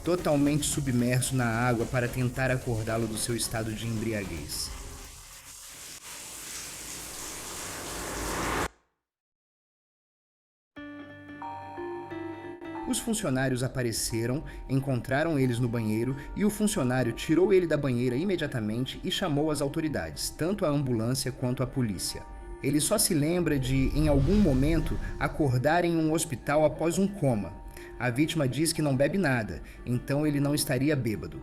Speaker 8: totalmente submerso na água para tentar acordá-lo do seu estado de embriaguez. Os funcionários apareceram, encontraram eles no banheiro e o funcionário tirou ele da banheira imediatamente e chamou as autoridades, tanto a ambulância quanto a polícia. Ele só se lembra de, em algum momento, acordar em um hospital após um coma. A vítima diz que não bebe nada, então ele não estaria bêbado.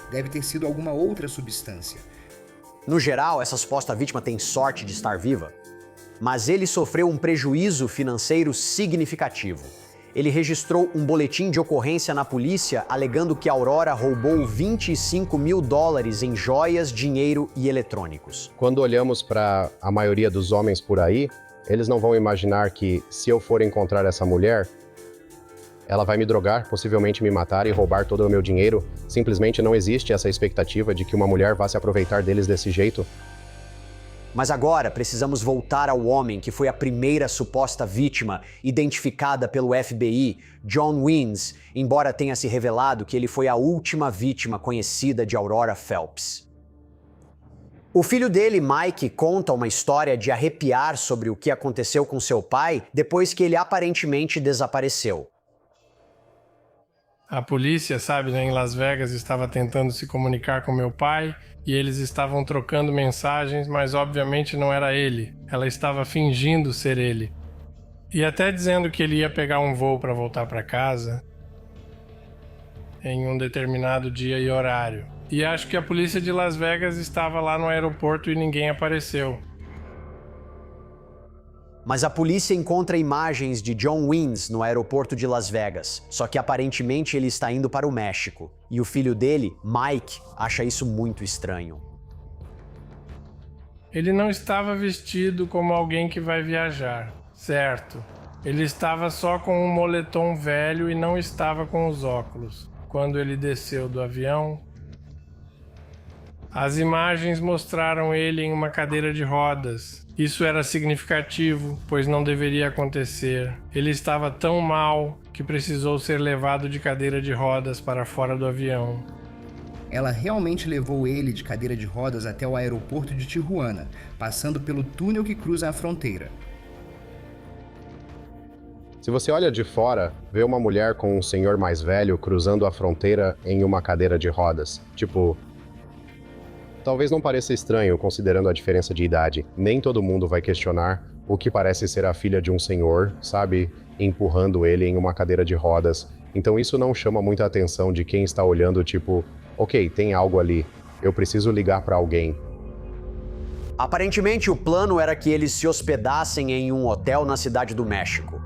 Speaker 8: Deve ter sido alguma outra substância.
Speaker 2: No geral, essa suposta vítima tem sorte de estar viva, mas ele sofreu um prejuízo financeiro significativo. Ele registrou um boletim de ocorrência na polícia alegando que Aurora roubou $25 mil em joias, dinheiro e eletrônicos.
Speaker 4: Quando olhamos para a maioria dos homens por aí, eles não vão imaginar que, se eu for encontrar essa mulher, ela vai me drogar, possivelmente me matar e roubar todo o meu dinheiro. Simplesmente não existe essa expectativa de que uma mulher vá se aproveitar deles desse jeito.
Speaker 2: Mas agora precisamos voltar ao homem que foi a primeira suposta vítima identificada pelo FBI, John Wins, embora tenha se revelado que ele foi a última vítima conhecida de Aurora Phelps. O filho dele, Mike, conta uma história de arrepiar sobre o que aconteceu com seu pai depois que ele aparentemente desapareceu.
Speaker 7: A polícia, sabe, em Las Vegas estava tentando se comunicar com meu pai e eles estavam trocando mensagens, mas obviamente não era ele. Ela estava fingindo ser ele. E até dizendo que ele ia pegar um voo para voltar para casa em um determinado dia e horário. E acho que a polícia de Las Vegas estava lá no aeroporto e ninguém apareceu.
Speaker 2: Mas a polícia encontra imagens de John Wins no aeroporto de Las Vegas, só que aparentemente ele está indo para o México. E o filho dele, Mike, acha isso muito estranho.
Speaker 7: Ele não estava vestido como alguém que vai viajar, certo? Ele estava só com um moletom velho e não estava com os óculos. Quando ele desceu do avião, as imagens mostraram ele em uma cadeira de rodas. Isso era significativo, pois não deveria acontecer. Ele estava tão mal que precisou ser levado de cadeira de rodas para fora do avião.
Speaker 8: Ela realmente levou ele de cadeira de rodas até o aeroporto de Tijuana, passando pelo túnel que cruza a fronteira.
Speaker 4: Se você olha de fora, vê uma mulher com um senhor mais velho cruzando a fronteira em uma cadeira de rodas. Tipo, talvez não pareça estranho considerando a diferença de idade. Nem todo mundo vai questionar o que parece ser a filha de um senhor, sabe, empurrando ele em uma cadeira de rodas. Então isso não chama muita atenção de quem está olhando, tipo, ok, tem algo ali, eu preciso ligar para alguém.
Speaker 2: Aparentemente, o plano era que eles se hospedassem em um hotel na cidade do México.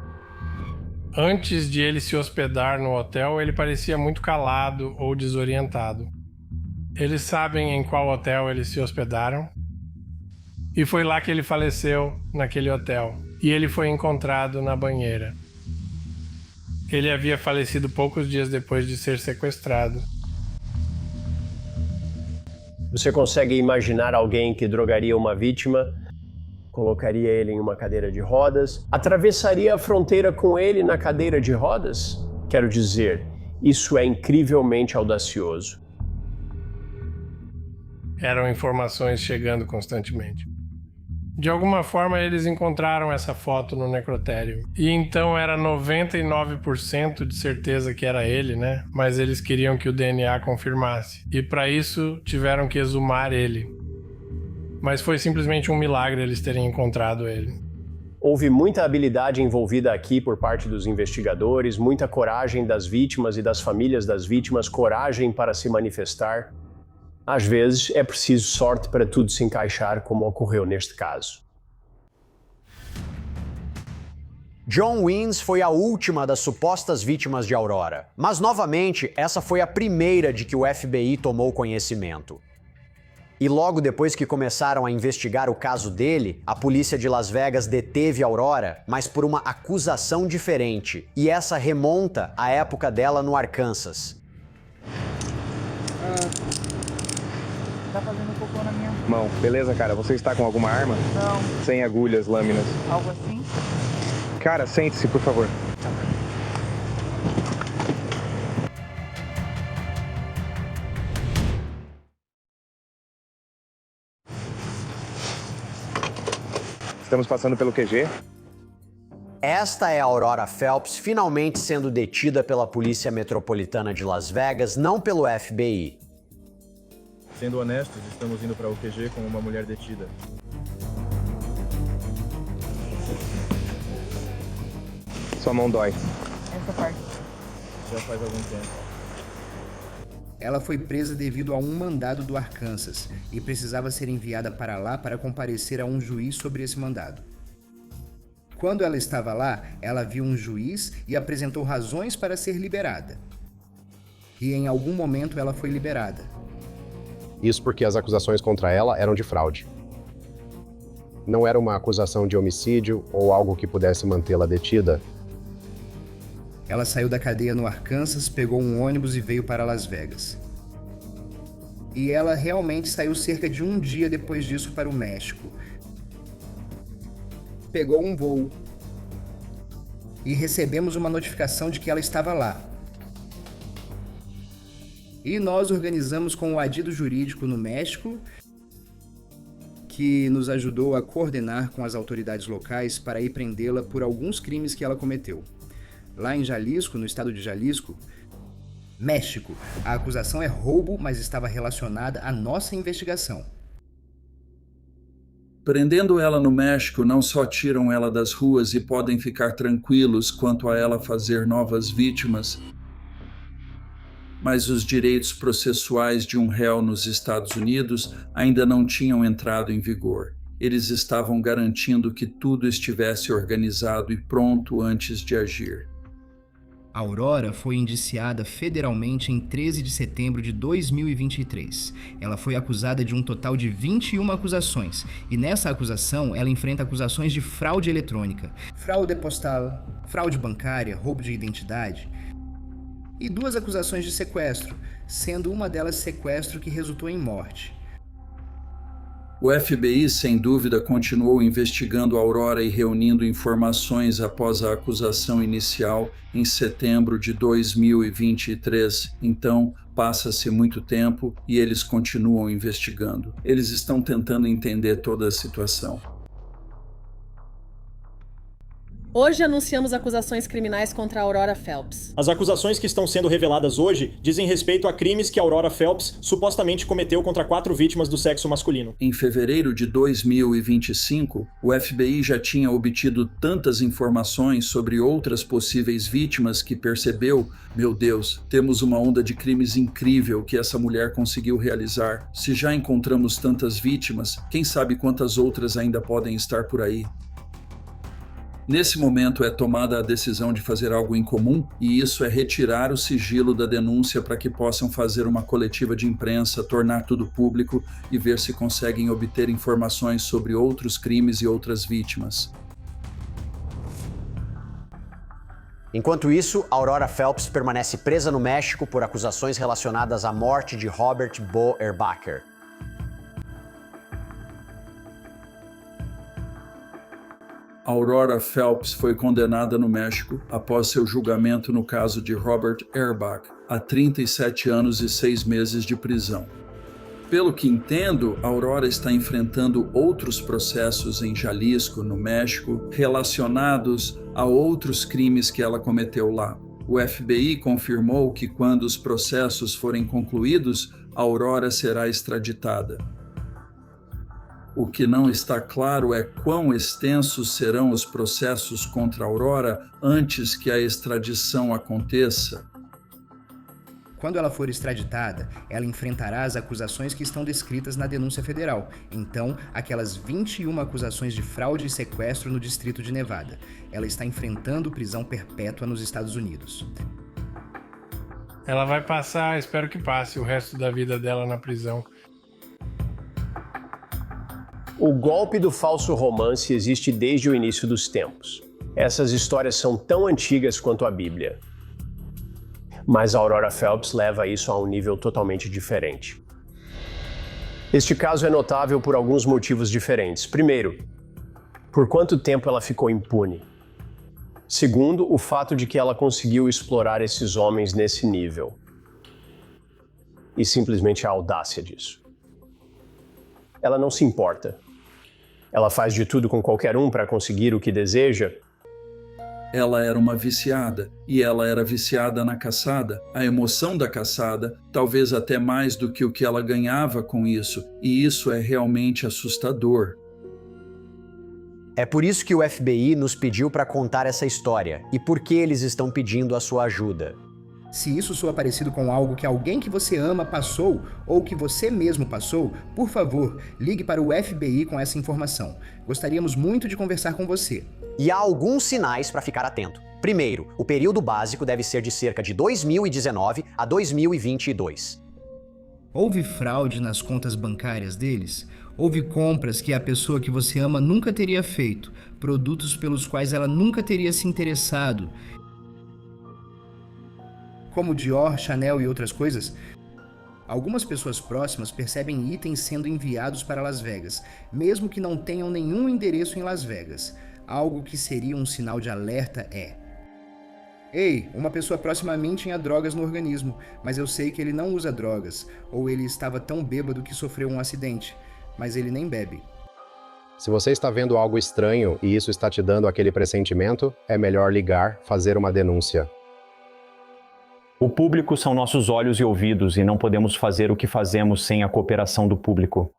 Speaker 7: Antes de ele se hospedar no hotel, ele parecia muito calado ou desorientado. Eles sabem em qual hotel eles se hospedaram? E foi lá que ele faleceu, naquele hotel. E ele foi encontrado na banheira. Ele havia falecido poucos dias depois de ser sequestrado.
Speaker 6: Você consegue imaginar alguém que drogaria uma vítima, colocaria ele em uma cadeira de rodas, atravessaria a fronteira com ele na cadeira de rodas? Quero dizer, isso é incrivelmente audacioso.
Speaker 7: Eram informações chegando constantemente. De alguma forma, eles encontraram essa foto no necrotério. E então era 99% de certeza que era ele, né? Mas eles queriam que o DNA confirmasse. E para isso, tiveram que exumar ele. Mas foi simplesmente um milagre eles terem encontrado ele.
Speaker 6: Houve muita habilidade envolvida aqui por parte dos investigadores, muita coragem das vítimas e das famílias das vítimas, coragem para se manifestar. Às vezes, é preciso sorte para tudo se encaixar, como ocorreu neste caso.
Speaker 2: John Weens foi a última das supostas vítimas de Aurora, mas novamente essa foi a primeira de que o FBI tomou conhecimento. E logo depois que começaram a investigar o caso dele, a polícia de Las Vegas deteve Aurora, mas por uma acusação diferente, e essa remonta à época dela no Arkansas.
Speaker 17: Tá fazendo cocô na minha
Speaker 18: Mão, beleza, cara? Você está com alguma arma?
Speaker 17: Não.
Speaker 18: Sem agulhas, lâminas.
Speaker 17: Algo assim?
Speaker 18: Cara, sente-se, por favor. Estamos passando pelo QG.
Speaker 2: Esta é a Aurora Phelps finalmente sendo detida pela Polícia Metropolitana de Las Vegas, não pelo FBI.
Speaker 19: Sendo honestos, estamos indo para o QG com uma mulher detida.
Speaker 18: Sua mão dói.
Speaker 17: Essa parte.
Speaker 19: Já faz algum tempo.
Speaker 8: Ela foi presa devido a um mandado do Arkansas e precisava ser enviada para lá para comparecer a um juiz sobre esse mandado. Quando ela estava lá, ela viu um juiz e apresentou razões para ser liberada. E em algum momento ela foi liberada.
Speaker 4: Isso porque as acusações contra ela eram de fraude. Não era uma acusação de homicídio ou algo que pudesse mantê-la detida.
Speaker 8: Ela saiu da cadeia no Arkansas, pegou um ônibus e veio para Las Vegas. E ela realmente saiu cerca de um dia depois disso para o México. Pegou um voo. E recebemos uma notificação de que ela estava lá. E nós organizamos com o adido jurídico no México, que nos ajudou a coordenar com as autoridades locais para ir prendê-la por alguns crimes que ela cometeu. Lá em Jalisco, no estado de Jalisco, México, a acusação é roubo, mas estava relacionada à nossa investigação.
Speaker 10: Prendendo ela no México, não só tiram ela das ruas e podem ficar tranquilos quanto a ela fazer novas vítimas, mas os direitos processuais de um réu nos Estados Unidos ainda não tinham entrado em vigor. Eles estavam garantindo que tudo estivesse organizado e pronto antes de agir.
Speaker 8: Aurora foi indiciada federalmente em 13 de setembro de 2023. Ela foi acusada de um total de 21 acusações, e nessa acusação ela enfrenta acusações de fraude eletrônica, fraude postal, fraude bancária, roubo de identidade, e 2 acusações de sequestro, sendo uma delas sequestro que resultou em morte.
Speaker 10: O FBI, sem dúvida, continuou investigando Aurora e reunindo informações após a acusação inicial em setembro de 2023. Então, passa-se muito tempo e eles continuam investigando. Eles estão tentando entender toda a situação.
Speaker 20: Hoje anunciamos acusações criminais contra a Aurora Phelps.
Speaker 21: As acusações que estão sendo reveladas hoje dizem respeito a crimes que a Aurora Phelps supostamente cometeu contra 4 vítimas do sexo masculino.
Speaker 10: Em fevereiro de 2025, o FBI já tinha obtido tantas informações sobre outras possíveis vítimas que percebeu, meu Deus, temos uma onda de crimes incrível que essa mulher conseguiu realizar. Se já encontramos tantas vítimas, quem sabe quantas outras ainda podem estar por aí? Nesse momento é tomada a decisão de fazer algo em comum, e isso é retirar o sigilo da denúncia para que possam fazer uma coletiva de imprensa, tornar tudo público e ver se conseguem obter informações sobre outros crimes e outras vítimas.
Speaker 2: Enquanto isso, Aurora Phelps permanece presa no México por acusações relacionadas à morte de Robert Bo Erbacher.
Speaker 10: Aurora Phelps foi condenada no México após seu julgamento no caso de Robert Erbach a 37 anos e 6 meses de prisão. Pelo que entendo, Aurora está enfrentando outros processos em Jalisco, no México, relacionados a outros crimes que ela cometeu lá. O FBI confirmou que quando os processos forem concluídos, Aurora será extraditada. O que não está claro é quão extensos serão os processos contra Aurora antes que a extradição aconteça.
Speaker 8: Quando ela for extraditada, ela enfrentará as acusações que estão descritas na denúncia federal. Então, aquelas 21 acusações de fraude e sequestro no Distrito de Nevada. Ela está enfrentando prisão perpétua nos Estados Unidos.
Speaker 7: Ela vai passar, espero que passe, o resto da vida dela na prisão.
Speaker 6: O golpe do falso romance existe desde o início dos tempos. Essas histórias são tão antigas quanto a Bíblia. Mas a Aurora Phelps leva isso a um nível totalmente diferente. Este caso é notável por alguns motivos diferentes. Primeiro, por quanto tempo ela ficou impune. Segundo, o fato de que ela conseguiu explorar esses homens nesse nível. E simplesmente a audácia disso. Ela não se importa. Ela faz de tudo com qualquer um para conseguir o que deseja.
Speaker 10: Ela era uma viciada, e ela era viciada na caçada, a emoção da caçada, talvez até mais do que o que ela ganhava com isso, e isso é realmente assustador.
Speaker 2: É por isso que o FBI nos pediu para contar essa história, e por que eles estão pedindo a sua ajuda.
Speaker 8: Se isso soa parecido com algo que alguém que você ama passou, ou que você mesmo passou, por favor, ligue para o FBI com essa informação. Gostaríamos muito de conversar com você.
Speaker 2: E há alguns sinais para ficar atento. Primeiro, o período básico deve ser de cerca de 2019 a 2022.
Speaker 8: Houve fraude nas contas bancárias deles? Houve compras que a pessoa que você ama nunca teria feito, produtos pelos quais ela nunca teria se interessado, como Dior, Chanel e outras coisas? Algumas pessoas próximas percebem itens sendo enviados para Las Vegas, mesmo que não tenham nenhum endereço em Las Vegas. Algo que seria um sinal de alerta é: ei, uma pessoa próxima a mim tinha drogas no organismo, mas eu sei que ele não usa drogas, ou ele estava tão bêbado que sofreu um acidente, mas ele nem bebe.
Speaker 4: Se você está vendo algo estranho e isso está te dando aquele pressentimento, é melhor ligar, fazer uma denúncia.
Speaker 1: O público são nossos olhos e ouvidos e não podemos fazer o que fazemos sem a cooperação do público.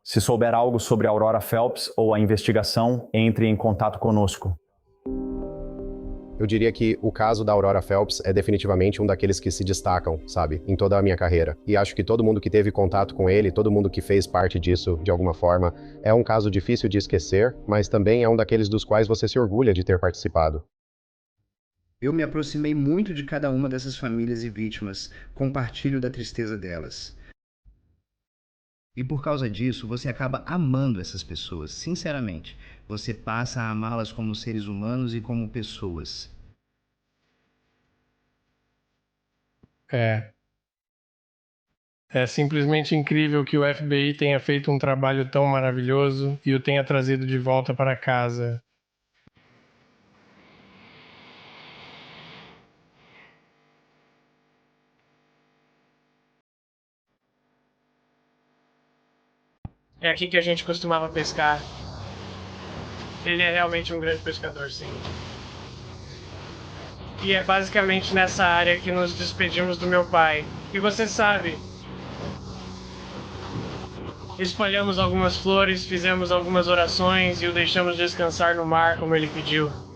Speaker 1: Se souber algo sobre a Aurora Phelps ou a investigação, entre em contato conosco.
Speaker 4: Eu diria que o caso da Aurora Phelps é definitivamente um daqueles que se destacam, sabe, em toda a minha carreira. E acho que todo mundo que teve contato com ele, todo mundo que fez parte disso de alguma forma, é um caso difícil de esquecer, mas também é um daqueles dos quais você se orgulha de ter participado.
Speaker 8: Eu me aproximei muito de cada uma dessas famílias e vítimas, compartilho da tristeza delas. E por causa disso, você acaba amando essas pessoas, sinceramente. Você passa a amá-las como seres humanos e como pessoas.
Speaker 7: É simplesmente incrível que o FBI tenha feito um trabalho tão maravilhoso e o tenha trazido de volta para casa. É aqui que a gente costumava pescar. Ele é realmente um grande pescador, sim. E é basicamente nessa área que nos despedimos do meu pai. E você sabe, espalhamos algumas flores, fizemos algumas orações e o deixamos descansar no mar como ele pediu.